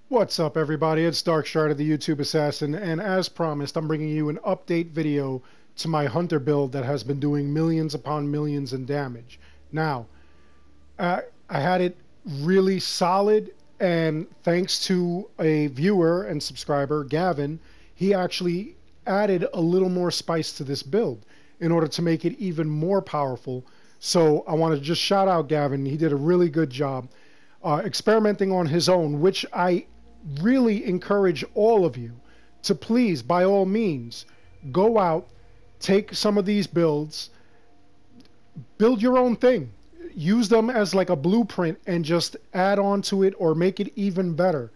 What's up, everybody? It's Darkstrider, the YouTube Assassin, and as promised, I'm bringing you an update video to my Hunter build that has been doing millions upon millions in damage. Now, I had it really solid, and thanks to a viewer and subscriber, Gavin, he actually added a little more spice to this build in order to make it even more powerful. So I want to just shout out Gavin. He did a really good job experimenting on his own, which I really encourage all of you to please, by all means, go out, take some of these builds, build your own thing, use them as like a blueprint and just add on to it or make it even better.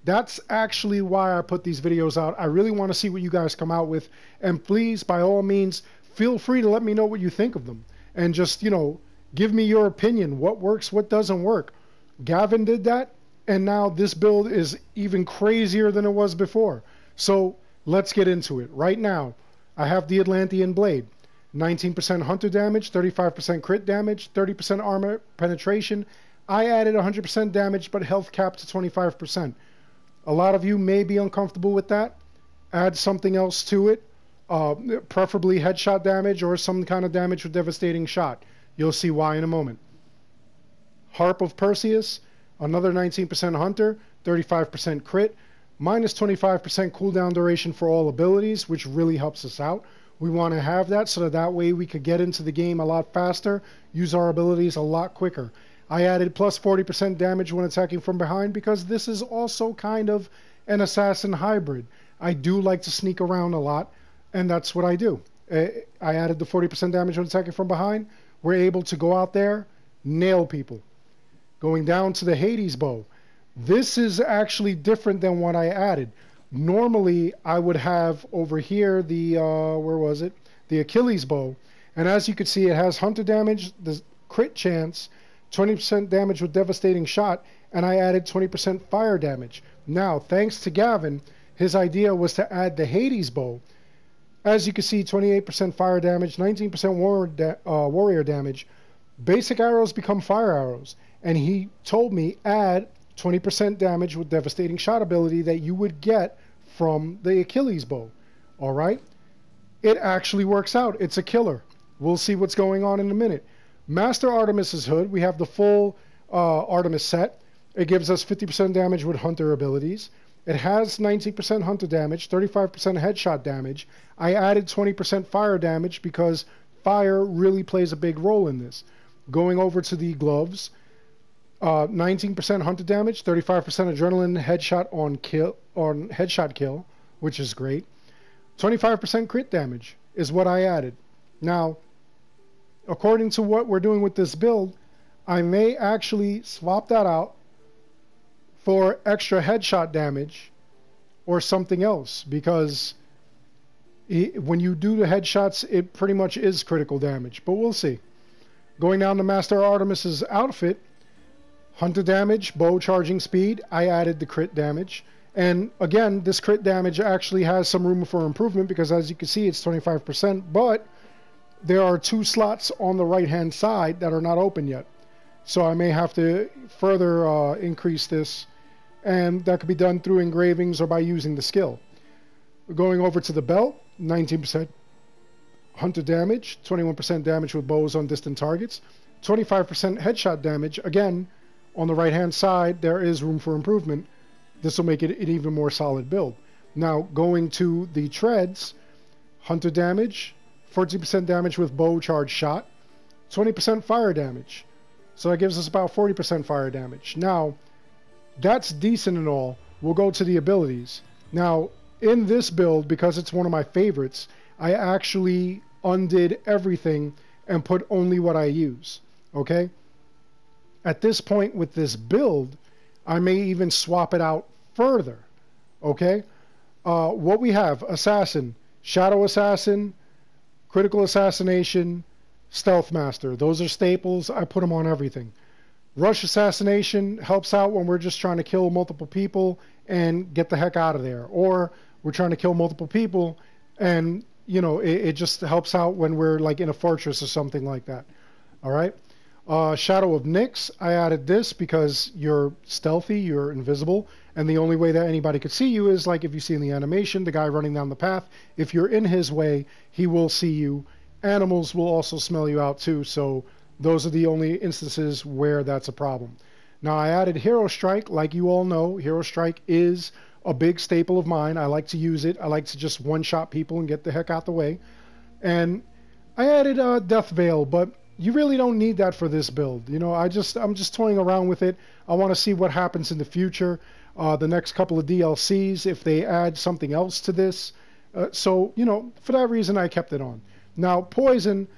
That's actually why I put these videos out. I really want to see what you guys come out with, and please, by all means, feel free to let me know what you think of them and just, give me your opinion, what works, what doesn't work. Gavin did that, and now this build is even crazier than it was before. So let's get into it. Right now, I have the Atlantean Blade. 19% hunter damage, 35% crit damage, 30% armor penetration. I added 100% damage, but health cap to 25%. A lot of you may be uncomfortable with that. Add something else to it, preferably headshot damage or some kind of damage with devastating shot. You'll see why in a moment. Harp of Perseus, another 19% hunter, 35% crit, minus 25% cooldown duration for all abilities, which really helps us out. We want to have that so that way we could get into the game a lot faster, use our abilities a lot quicker. I added plus 40% damage when attacking from behind because this is also kind of an assassin hybrid. I do like to sneak around a lot, and that's what I do. I added the 40% damage when attacking from behind. We're able to go out there, nail people. Going down to the Hades bow. This is actually different than what I added. Normally, I would have over here the, where was it? The Achilles bow. And as you can see, it has hunter damage, the crit chance, 20% damage with devastating shot, and I added 20% fire damage. Now, thanks to Gavin, his idea was to add the Hades bow. As you can see, 28% fire damage, 19% warrior damage. Basic arrows become fire arrows. And he told me add 20% damage with devastating shot ability that you would get from the Achilles bow. All right? It actually works out. It's a killer. We'll see what's going on in a minute. Master Artemis's hood. We have the full Artemis set. It gives us 50% damage with hunter abilities. It has 19% hunter damage, 35% headshot damage. I added 20% fire damage because fire really plays a big role in this. Going over to the gloves. 19% hunter damage, 35% adrenaline headshot on headshot kill, which is great. 25% crit damage is what I added. Now, according to what we're doing with this build, I may actually swap that out for extra headshot damage or something else, because when you do the headshots, it pretty much is critical damage, but we'll see. Going down to Master Artemis's outfit, hunter damage, bow charging speed, I added the crit damage. And again, this crit damage actually has some room for improvement because as you can see, it's 25%, but there are 2 slots on the right-hand side that are not open yet. So I may have to further increase this, and that could be done through engravings or by using the skill. Going over to the belt, 19% hunter damage, 21% damage with bows on distant targets, 25% headshot damage. Again, on the right hand side, there is room for improvement. This will make it an even more solid build. Now, going to the treads, hunter damage, 14% damage with bow charge shot, 20% fire damage. So that gives us about 40% fire damage. Now, that's decent and all. We'll go to the abilities. Now, in this build, because it's one of my favorites, I actually undid everything and put only what I use. Okay? At this point with this build, I may even swap it out further. Okay? What we have, Assassin, Shadow Assassin, Critical Assassination, Stealth Master. Those are staples. I put them on everything. Rush Assassination helps out when we're just trying to kill multiple people and get the heck out of there. Or we're trying to kill multiple people and, it just helps out when we're like in a fortress or something like that. All right? Shadow of Nyx, I added this because you're stealthy, you're invisible, and the only way that anybody could see you is like if you see in the animation, the guy running down the path. If you're in his way, he will see you. Animals will also smell you out too, so those are the only instances where that's a problem. Now I added Hero Strike. Like you all know, Hero Strike is a big staple of mine. I like to use it. I like to just one-shot people and get the heck out the way. And I added Death Veil, but you really don't need that for this build. You know, I'm just toying around with it. I want to see what happens in the future, the next couple of DLCs, if they add something else to this. So, you know, for that reason, I kept it on. Now, Poison,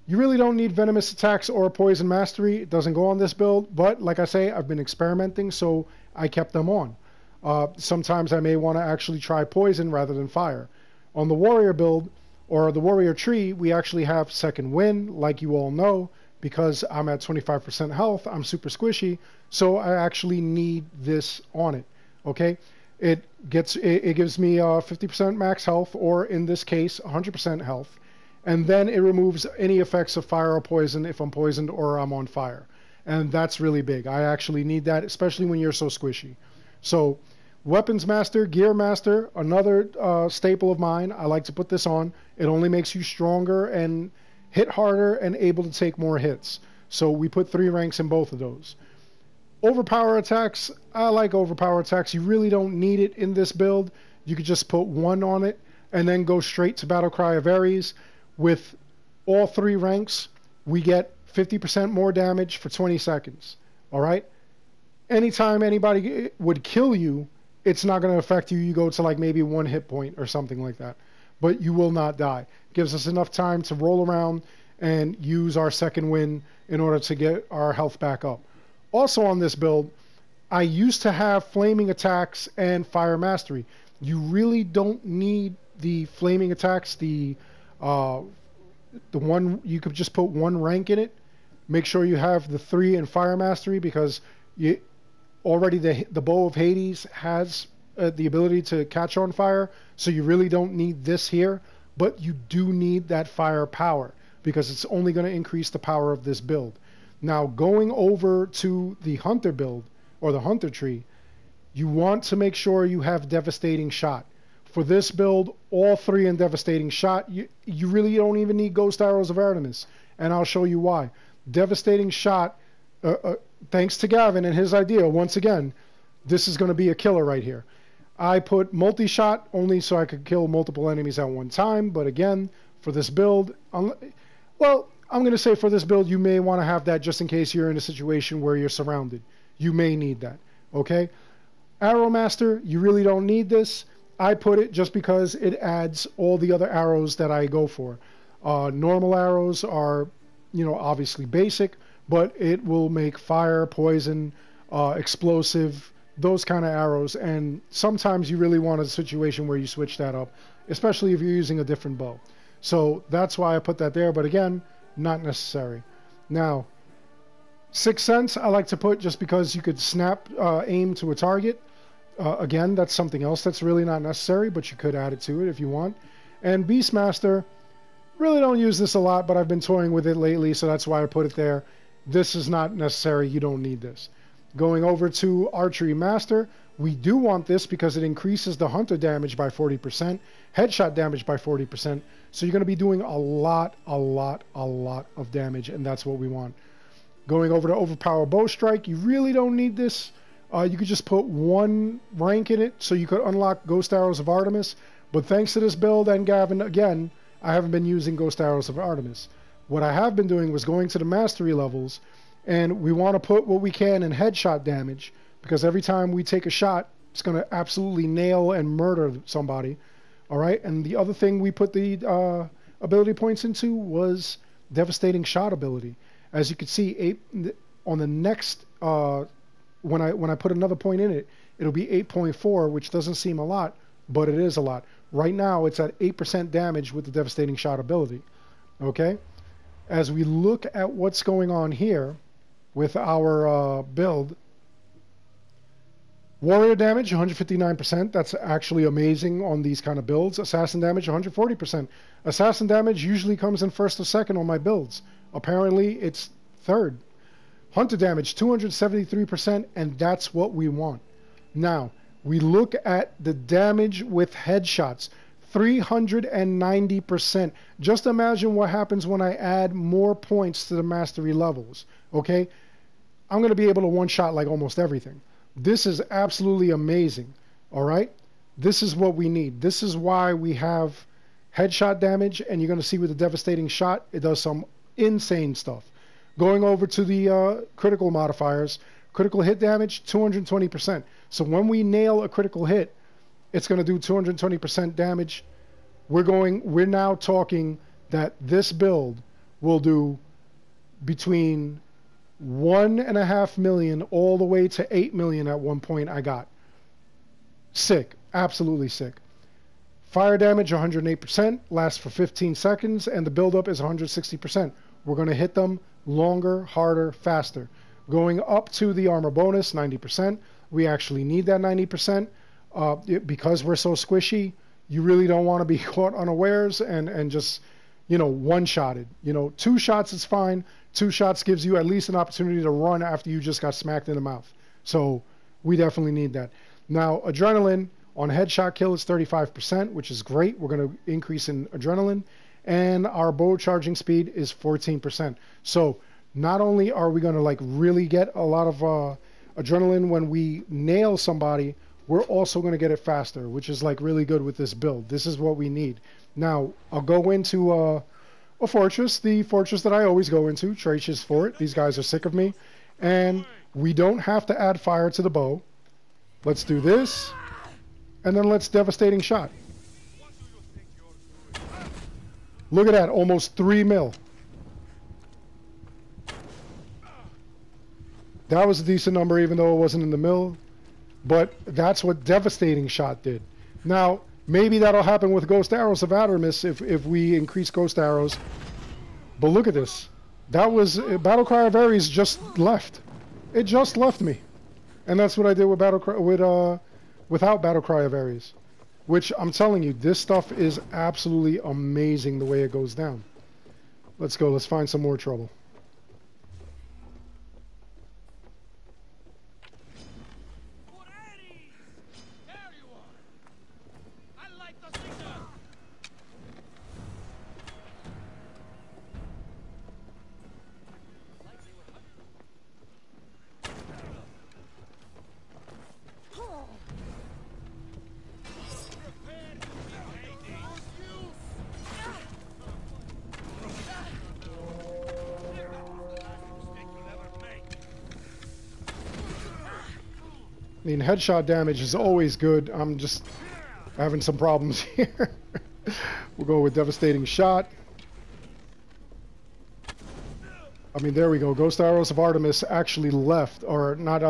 you really don't need Venomous Attacks or Poison Mastery. It doesn't go on this build, but like I say, I've been experimenting, so I kept them on. Sometimes I may want to actually try Poison rather than Fire. On the Warrior build, or the Warrior Tree, we actually have Second Wind, like you all know, because I'm at 25% health, I'm super squishy, so I actually need this on it, okay? It gives me 50% max health, or in this case, 100% health, and then it removes any effects of fire or poison if I'm poisoned or I'm on fire. And that's really big. I actually need that, especially when you're so squishy. So, Weapons Master, Gear Master, another staple of mine. I like to put this on. It only makes you stronger and hit harder and able to take more hits. So we put 3 ranks in both of those. Overpower attacks. I like overpower attacks. You really don't need it in this build. You could just put 1 on it and then go straight to Battle Cry of Ares. With all 3 ranks, we get 50% more damage for 20 seconds. All right? Anytime anybody would kill you, it's not going to affect you. You go to like maybe 1 hit point or something like that. But you will not die. Gives us enough time to roll around and use our Second Wind in order to get our health back up. Also on this build, I used to have Flaming Attacks and Fire Mastery. You really don't need the Flaming Attacks, the one, you could just put 1 rank in it. Make sure you have the 3 in Fire Mastery, because already the Bow of Hades has the ability to catch on fire, so you really don't need this here, but you do need that fire power, because it's only going to increase the power of this build. Now, going over to the Hunter build, or the Hunter tree, you want to make sure you have Devastating Shot. For this build, all 3 in Devastating Shot, you really don't even need Ghost Arrows of Artemis, and I'll show you why. Devastating Shot, thanks to Gavin and his idea, once again, this is going to be a killer right here. I put multi-shot only so I could kill multiple enemies at one time, but again, for this build, well, I'm going to say for this build, you may want to have that just in case you're in a situation where you're surrounded. You may need that, okay? Arrow Master, you really don't need this. I put it just because it adds all the other arrows that I go for. Normal arrows are, you know, obviously basic, but it will make fire, poison, explosive, those kind of arrows. And sometimes you really want a situation where you switch that up, especially if you're using a different bow. So that's why I put that there, but again, not necessary. Now, Sixth Sense I like to put just because you could snap aim to a target. Again, that's something else that's really not necessary, but you could add it to it if you want. And Beastmaster, really don't use this a lot, but I've been toying with it lately, so that's why I put it there. This is not necessary. You don't need this. Going over to Archery Master, we do want this because it increases the hunter damage by 40%, headshot damage by 40%, so you're going to be doing a lot of damage, and that's what we want. Going over to Overpower Bow Strike, you really don't need this. You could just put 1 rank in it, so you could unlock Ghost Arrows of Artemis, but thanks to this build and Gavin, again, I haven't been using Ghost Arrows of Artemis. What I have been doing was going to the mastery levels, and we want to put what we can in headshot damage, because every time we take a shot, it's going to absolutely nail and murder somebody. All right, and the other thing we put the ability points into was Devastating Shot ability. As you can see, on the next, when I put another point in it, it'll be 8.4, which doesn't seem a lot, but it is a lot. Right now, it's at 8% damage with the Devastating Shot ability. Okay? As we look at what's going on here with our build, Warrior damage, 159%. That's actually amazing on these kind of builds. Assassin damage, 140%. Assassin damage usually comes in first or second on my builds. Apparently, it's third. Hunter damage, 273%, and that's what we want. Now, we look at the damage with headshots, 390%. Just imagine what happens when I add more points to the mastery levels, okay? I'm going to be able to one-shot like almost everything. This is absolutely amazing, all right? This is what we need. This is why we have headshot damage, and you're going to see with the devastating shot, it does some insane stuff. Going over to the critical modifiers, critical hit damage, 220%. So when we nail a critical hit, it's going to do 220% damage. We're now talking that this build will do between 1.5 million all the way to 8 million at one point I got. Sick. Absolutely sick. Fire damage, 108%, lasts for 15 seconds, and the buildup is 160%. We're going to hit them longer, harder, faster. Going up to the armor bonus, 90%. We actually need that 90%. Because we're so squishy, you really don't want to be caught unawares and just, you know, one-shotted. You know, 2 shots is fine. 2 shots gives you at least an opportunity to run after you just got smacked in the mouth. So we definitely need that. Now, adrenaline on headshot kill is 35%, which is great. We're going to increase in adrenaline. And our bow charging speed is 14%. So not only are we going to like really get a lot of adrenaline when we nail somebody, we're also going to get it faster, which is like really good with this build. This is what we need. Now, I'll go into a fortress, the fortress that I always go into, Tracious Fort. These guys are sick of me. And we don't have to add fire to the bow. Let's do this. And then let's devastating shot. Look at that, almost 3 mil. That was a decent number, even though it wasn't in the mill. But that's what devastating shot did. Now, maybe that'll happen with Ghost Arrows of Adarmis if we increase Ghost Arrows. But look at this. That was... Battle Cry of Ares just left. It just left me. And that's what I did with without Battle Cry of Ares. Which, I'm telling you, this stuff is absolutely amazing the way it goes down. Let's go. Let's find some more trouble. I mean, headshot damage is always good. I'm just having some problems here. We'll go with devastating shot. I mean, there we go. Ghost Arrows of Artemis actually left, or not,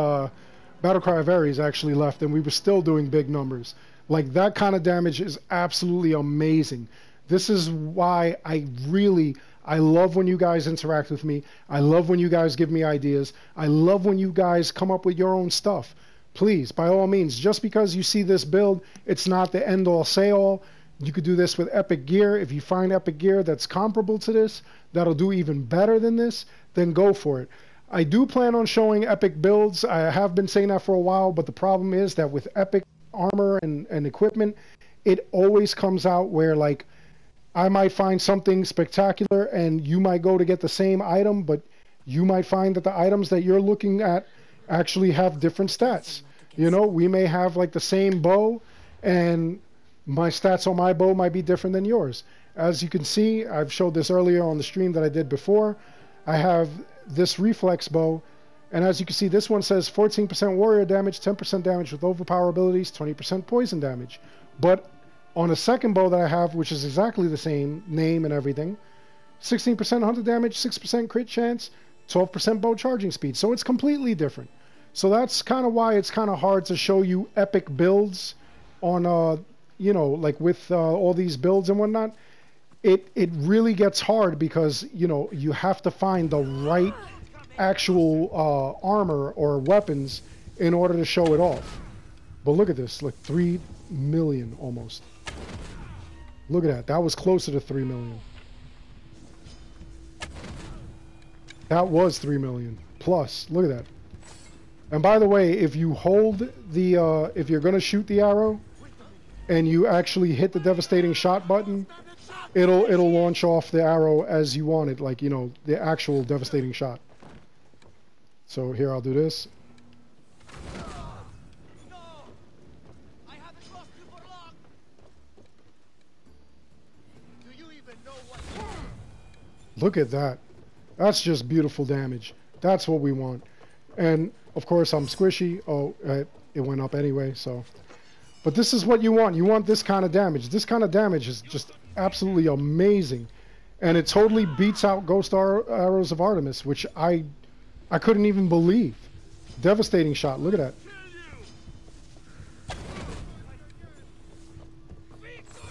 Battle Cry of Ares actually left, and we were still doing big numbers. Like, that kind of damage is absolutely amazing. This is why I love when you guys interact with me. I love when you guys give me ideas. I love when you guys come up with your own stuff. Please, by all means, just because you see this build, it's not the end-all, say-all. You could do this with epic gear. If you find epic gear that's comparable to this, that'll do even better than this, then go for it. I do plan on showing epic builds. I have been saying that for a while, but the problem is that with epic armor and equipment, it always comes out where, like, I might find something spectacular and you might go to get the same item, but you might find that the items that you're looking at actually have different stats. You know, we may have like the same bow and my stats on my bow might be different than yours. As you can see, I've showed this earlier on the stream that I did before. I have this reflex bow, and as you can see, this one says 14% warrior damage, 10% damage with overpower abilities, 20% poison damage. But on a second bow that I have, which is exactly the same name and everything, 16% hunter damage, 6% crit chance, 12% bow charging speed. So it's completely different. So that's kind of why it's kind of hard to show you epic builds on, you know, like with all these builds and whatnot. It really gets hard because, you know, you have to find the right actual armor or weapons in order to show it off. But look at this, like 3 million almost. Look at that. That was closer to 3 million. That was 3 million. plus. Look at that. And by the way, if you hold the, if you're going to shoot the arrow and you actually hit the devastating shot button, it'll launch off the arrow as you want it, like, you know, the actual devastating shot. So here, I'll do this. Look at that. That's just beautiful damage. That's what we want. And of course I'm squishy. Oh, it went up anyway, so. But this is what you want. You want this kind of damage. This kind of damage is just absolutely amazing. And it totally beats out Ghost Arrows of Artemis, which I couldn't even believe. Devastating shot. Look at that.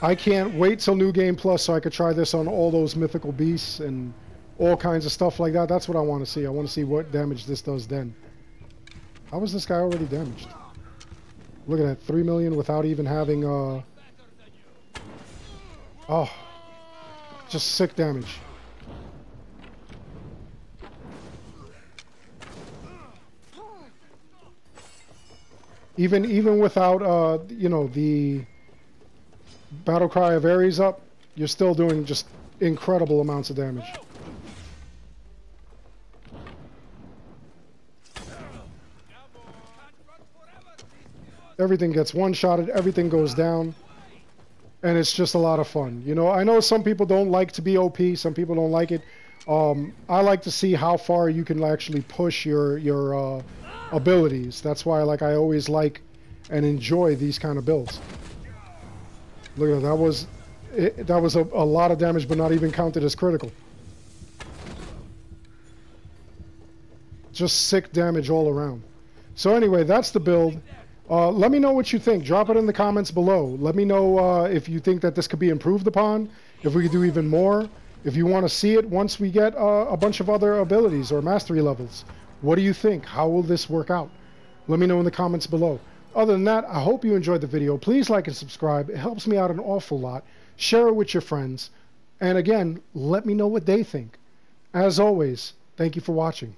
I can't wait till New Game Plus so I could try this on all those mythical beasts and all kinds of stuff like that. That's what I want to see. I want to see what damage this does then. How is this guy already damaged? Look at that, 3 million without even having, oh, just sick damage. Even without, you know, the Battle Cry of Ares up, you're still doing just incredible amounts of damage. Everything gets one-shotted, everything goes down, and it's just a lot of fun. You know, I know some people don't like to be OP, some people don't like it. I like to see how far you can actually push your abilities. That's why I always like and enjoy these kind of builds. Look at that. That was a lot of damage, but not even counted as critical. Just sick damage all around. So anyway, that's the build. Let me know what you think. Drop it in the comments below. Let me know if you think that this could be improved upon, if we could do even more, if you want to see it once we get a bunch of other abilities or mastery levels. What do you think? How will this work out? Let me know in the comments below. Other than that, I hope you enjoyed the video. Please like and subscribe. It helps me out an awful lot. Share it with your friends. And again, let me know what they think. As always, thank you for watching.